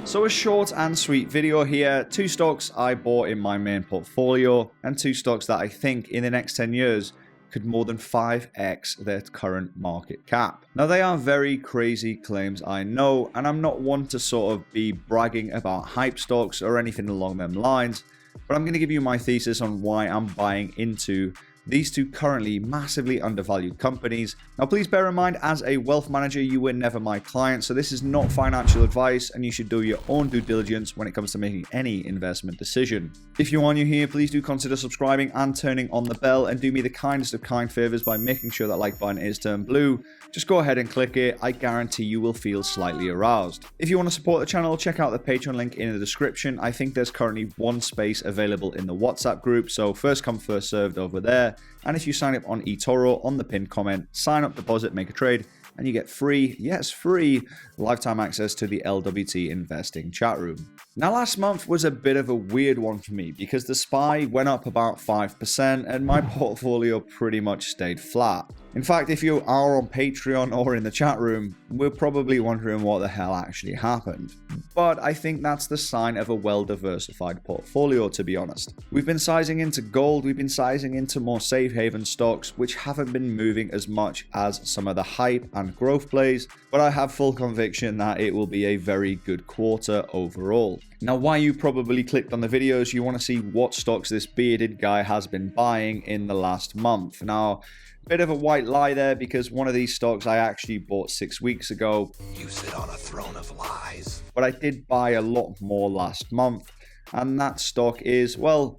So a short and sweet video here, 2 stocks I bought in my main portfolio and 2 stocks that I think in the next 10 years could more than 5x their current market cap. Now they are very crazy claims, I know, and I'm not one to sort of be bragging about hype stocks or anything along them lines, but I'm going to give you my thesis on why I'm buying into these 2 currently massively undervalued companies. Now please bear in mind, as a wealth manager, you were never my client, so this is not financial advice and you should do your own due diligence when it comes to making any investment decision. If you are new here, please do consider subscribing and turning on the bell, and do me the kindest of kind favors by making sure that like button is turned blue. Just go ahead and click it. I guarantee you will feel slightly aroused. If you want to support the channel, check out the Patreon link in the description. I think there's currently 1 space available in the WhatsApp group, so first come first served over there. And if you sign up on eToro, on the pinned comment, sign up, deposit, make a trade, and you get free, yes, free, lifetime access to the LWT investing chat room. Now last month was a bit of a weird one for me because the SPY went up about 5% and my portfolio pretty much stayed flat. In fact, if you are on Patreon or in the chat room, we're probably wondering what the hell actually happened. But I think that's the sign of a well-diversified portfolio, to be honest. We've been sizing into gold, we've been sizing into more safe haven stocks, which haven't been moving as much as some of the hype and growth plays, but I have full conviction that it will be a very good quarter overall. Now, why you probably clicked on the videos, you want to see what stocks this bearded guy has been buying in the last month. Now, bit of a white lie there because one of these stocks I actually bought 6 weeks ago. You sit on a throne of lies. But I did buy a lot more last month, and that stock is, well,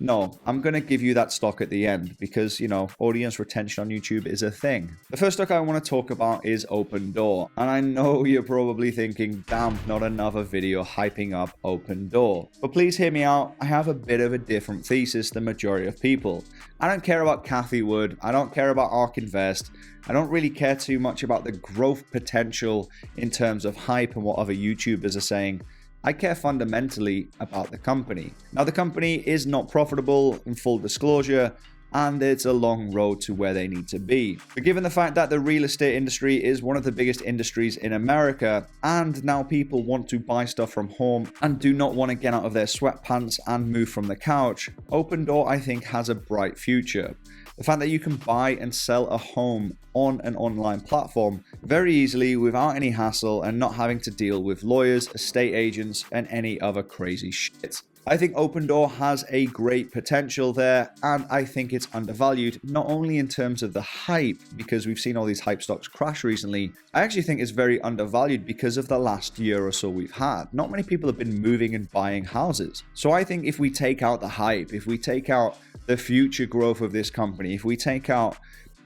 no, I'm going to give you that stock at the end because, you know, audience retention on YouTube is a thing. The first stock I want to talk about is Opendoor. And I know you're probably thinking, damn, not another video hyping up Opendoor. But please hear me out. I have a bit of a different thesis than majority of people. I don't care about Cathie Wood. I don't care about ARK Invest. I don't really care too much about the growth potential in terms of hype and what other YouTubers are saying. I care fundamentally about the company. Now, the company is not profitable, in full disclosure, and it's a long road to where they need to be. But given the fact that the real estate industry is one of the biggest industries in America, and now people want to buy stuff from home and do not want to get out of their sweatpants and move from the couch, Opendoor, I think, has a bright future. The fact that you can buy and sell a home on an online platform very easily without any hassle and not having to deal with lawyers, estate agents, and any other crazy shit. I think Opendoor has a great potential there, and I think it's undervalued, not only in terms of the hype, because we've seen all these hype stocks crash recently. I actually think it's very undervalued because of the last year or so we've had. Not many people have been moving and buying houses. So I think if we take out the hype, if we take out the future growth of this company, if we take out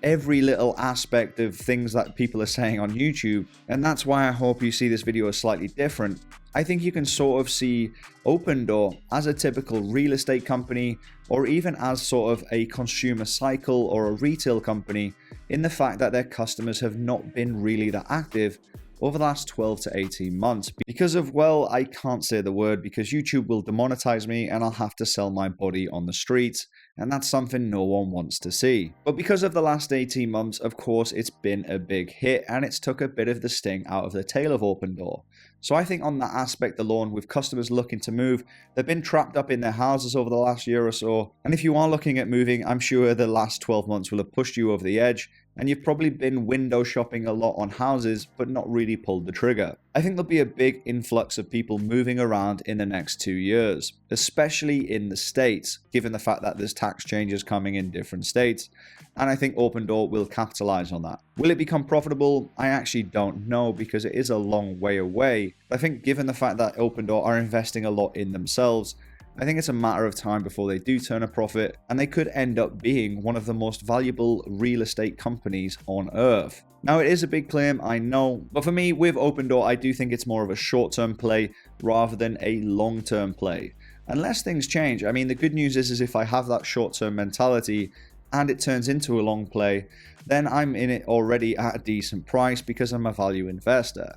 every little aspect of things that people are saying on YouTube, and that's why I hope you see this video as slightly different, I think you can sort of see Opendoor as a typical real estate company, or even as sort of a consumer cycle or a retail company, in the fact that their customers have not been really that active over the last 12 to 18 months because of, well, I can't say the word because YouTube will demonetize me and I'll have to sell my body on the streets, and that's something no one wants to see. But because of the last 18 months, of course, it's been a big hit and it's took a bit of the sting out of the tail of Opendoor. So I think on that aspect alone, with customers looking to move, they've been trapped up in their houses over the last year or so. And if you are looking at moving, I'm sure the last 12 months will have pushed you over the edge, and you've probably been window shopping a lot on houses, but not really pulled the trigger. I think there'll be a big influx of people moving around in the next 2 years, especially in the States, given the fact that there's tax changes coming in different states. And I think Opendoor will capitalize on that. Will it become profitable? I actually don't know because it is a long way away. But I think given the fact that Opendoor are investing a lot in themselves, I think it's a matter of time before they do turn a profit, and they could end up being one of the most valuable real estate companies on earth. Now, it is a big claim, I know, but for me, with Opendoor, I do think it's more of a short-term play rather than a long-term play. Unless things change. I mean, the good news is if I have that short-term mentality and it turns into a long play, then I'm in it already at a decent price because I'm a value investor.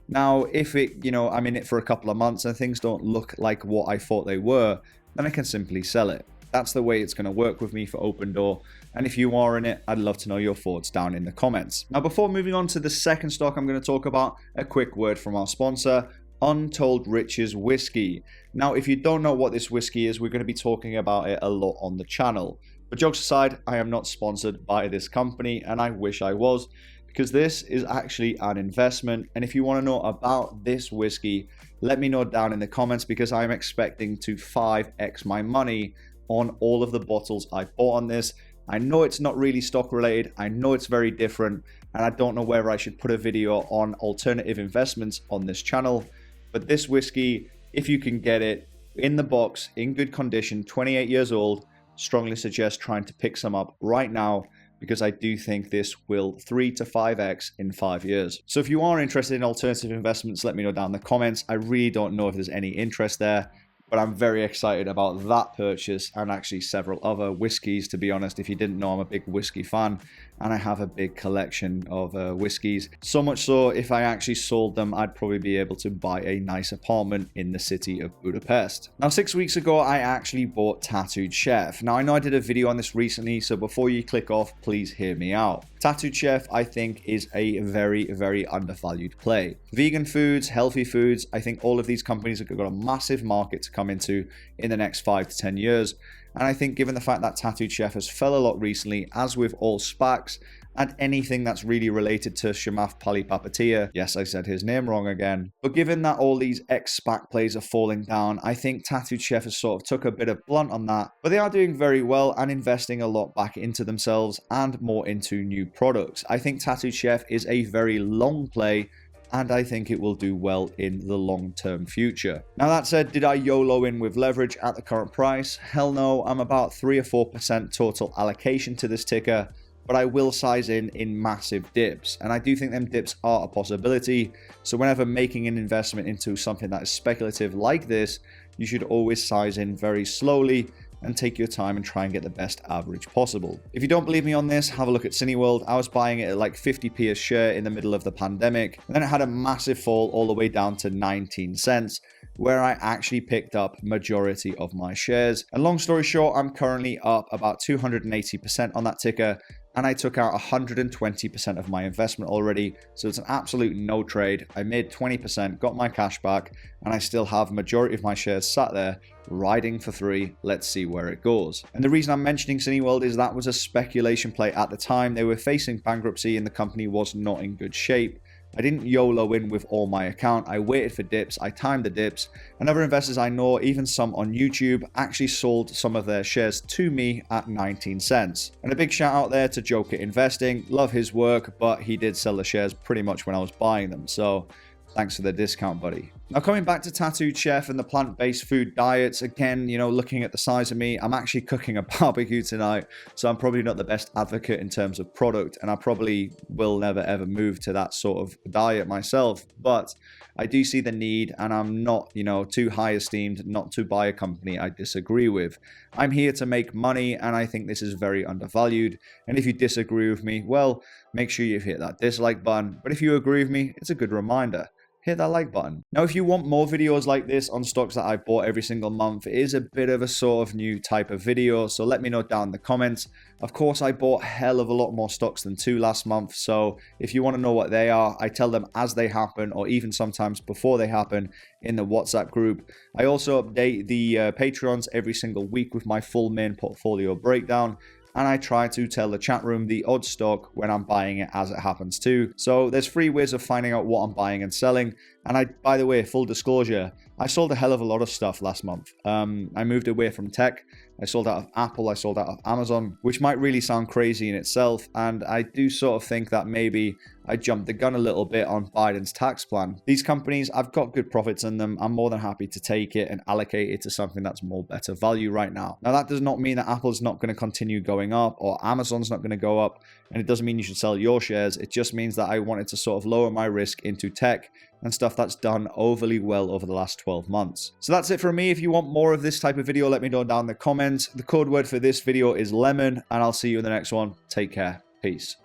Now, if I'm in it for a couple of months and things don't look like what I thought they were, then I can simply sell it. That's the way it's going to work with me for Opendoor. And if you are in it, I'd love to know your thoughts down in the comments. Now, before moving on to the second stock I'm going to talk about, a quick word from our sponsor, Untold Riches whiskey. Now, if you don't know what this whiskey is, we're going to be talking about it a lot on the channel. But jokes aside, I am not sponsored by this company, and I wish I was, because this is actually an investment. And if you want to know about this whiskey, let me know down in the comments, because I'm expecting to 5x my money on all of the bottles I bought on this. I know it's not really stock related, I know it's very different, and I don't know whether I should put a video on alternative investments on this channel. But this whiskey, if you can get it in the box, in good condition, 28 years old, strongly suggest trying to pick some up right now, because I do think this will 3 to 5x in 5 years. So if you are interested in alternative investments, let me know down in the comments. I really don't know if there's any interest there, but I'm very excited about that purchase and actually several other whiskeys, to be honest. If you didn't know, I'm a big whiskey fan and I have a big collection of whiskeys. So much so, if I actually sold them, I'd probably be able to buy a nice apartment in the city of Budapest. Now, 6 weeks ago, I actually bought Tattooed Chef. Now, I know I did a video on this recently, so before you click off, please hear me out. Tattooed Chef, I think, is a very, very undervalued play. Vegan foods, healthy foods, I think all of these companies have got a massive market to come into in the next 5 to 10 years. And I think given the fact that Tattooed Chef has fell a lot recently, as with all SPACs, and anything that's really related to Chamath Palihapitiya, yes, I said his name wrong again, but given that all these ex-SPAC plays are falling down, I think Tattooed Chef has sort of took a bit of blunt on that, but they are doing very well and investing a lot back into themselves and more into new products. I think Tattooed Chef is a very long play, and I think it will do well in the long-term future. Now, that said, did I YOLO in with leverage at the current price? Hell no, I'm about 3 or 4% total allocation to this ticker, but I will size in massive dips, and I do think them dips are a possibility. So whenever making an investment into something that is speculative like this, you should always size in very slowly and take your time and try and get the best average possible. If you don't believe me on this, have a look at Cineworld. I was buying it at like 50p a share in the middle of the pandemic, and then it had a massive fall all the way down to 19 cents, where I actually picked up majority of my shares. And long story short, I'm currently up about 280% on that ticker, and I took out 120% of my investment already, so it's an absolute no trade. I made 20%, got my cash back, and I still have majority of my shares sat there riding for 3. Let's see where it goes. And the reason I'm mentioning Cineworld is that was a speculation play at the time. They were facing bankruptcy and the company was not in good shape. I didn't YOLO in with all my account. I waited for dips, I timed the dips, and other investors I know, even some on YouTube, actually sold some of their shares to me at 19 cents. And a big shout out there to Joker Investing. Love his work, but he did sell the shares pretty much when I was buying them, so thanks for the discount, buddy. Now, coming back to Tattooed Chef and the plant-based food diets, again, you know, looking at the size of me, I'm actually cooking a barbecue tonight, so I'm probably not the best advocate in terms of product, and I probably will never ever move to that sort of diet myself, but I do see the need, and I'm not, you know, too high esteemed not to buy a company I disagree with. I'm here to make money, and I think this is very undervalued, and if you disagree with me, well, make sure you hit that dislike button, but if you agree with me, it's a good reminder. Hit that like button. Now, if you want more videos like this on stocks that I bought every single month, it is a bit of a sort of new type of video, so let me know down in the comments. Of course, I bought a hell of a lot more stocks than 2 last month, so if you want to know what they are, I tell them as they happen, or even sometimes before they happen in the WhatsApp group. I also update the Patreons every single week with my full main portfolio breakdown, and I try to tell the chat room the odd stock when I'm buying it as it happens too. So there's 3 ways of finding out what I'm buying and selling. And by the way, full disclosure, I sold a hell of a lot of stuff last month. I moved away from tech. I sold out of Apple, I sold out of Amazon, which might really sound crazy in itself. And I do sort of think that maybe I jumped the gun a little bit on Biden's tax plan. These companies, I've got good profits in them. I'm more than happy to take it and allocate it to something that's more better value right now. Now, that does not mean that Apple's not going to continue going up or Amazon's not going to go up. And it doesn't mean you should sell your shares. It just means that I wanted to sort of lower my risk into tech and stuff that's done overly well over the last 12 months. So that's it from me. If you want more of this type of video, let me know down in the comments. The code word for this video is lemon, and I'll see you in the next one. Take care. Peace.